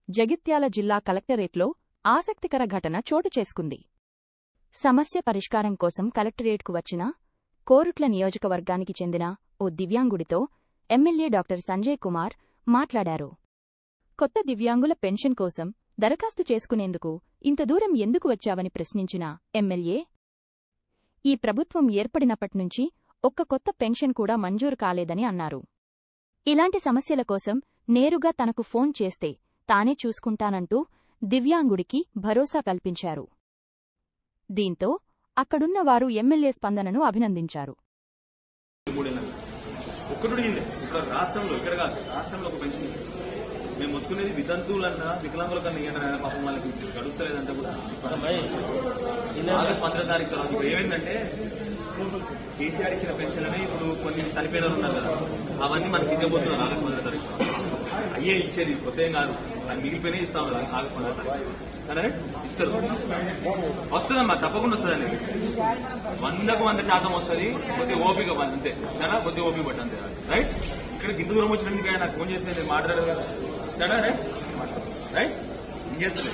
జగిత్యాల జిల్లా కలెక్టరేట్లో ఆసక్తికర ఘటన చోటు చేసుకుంది. సమస్య పరిష్కారం కోసం కలెక్టరేట్కు వచ్చిన కోరుట్ల నియోజకవర్గానికి చెందిన ఓ దివ్యాంగుడితో ఎమ్మెల్యే డాక్టర్ సంజయ్ కుమార్ మాట్లాడారు. కొత్త దివ్యాంగుల పెన్షన్ కోసం దరఖాస్తు చేసుకునేందుకు ఇంత దూరం ఎందుకు వచ్చావని ప్రశ్నించిన ఎమ్మెల్యే, ఈ ప్రభుత్వం ఏర్పడినప్పట్నుంచి ఒక్క కొత్త పెన్షన్ కూడా మంజూరు కాలేదని అన్నారు. ఇలాంటి సమస్యల కోసం నేరుగా తనకు ఫోన్ చేస్తే తానే చూసుకుంటానంటూ దివ్యాంగుడికి భరోసా కల్పించారు. దీంతో అక్కడున్న వారు ఎమ్మెల్యే స్పందనను అభినందించారు. మేము మొత్తుకునేది వితంతువులన్నా వికలాంగుల కన్నా ఏదైనా పాపం వాళ్ళకి గడుస్తలేదంటే కూడా ఆగస్టు 15 తారీఖు తర్వాత ఇప్పుడు ఏమైందంటే కేసీఆర్ ఇచ్చిన పెన్షన్లని ఇప్పుడు కొన్ని చనిపోయిన ఉన్నారు కదా, అవన్నీ మనకి ఇవ్వబోతున్నారు ఆగస్టు 15 తారీఖు. అయ్యే ఇచ్చేది కొత్త ఏం కాదు, అది మిగిలిపోయినా ఇస్తాం కదా ఆగస్టు 15 తారీఖు. సరే ఇస్తారు, వస్తుందమ్మా, తప్పకుండా వస్తుందండి. 100కు 100% వస్తుంది. కొద్దిగా ఓపిక అంతే, సరే కొద్దిగా ఓపిక పట్టు అంతే. రైట్, ఇక్కడ గింత దూరం వచ్చినందుకు నాకు ఫోన్ చేస్తే నేను మాట్లాడదు కదా. సరే రైట్ రైట్ ఇంకేస్తుంది.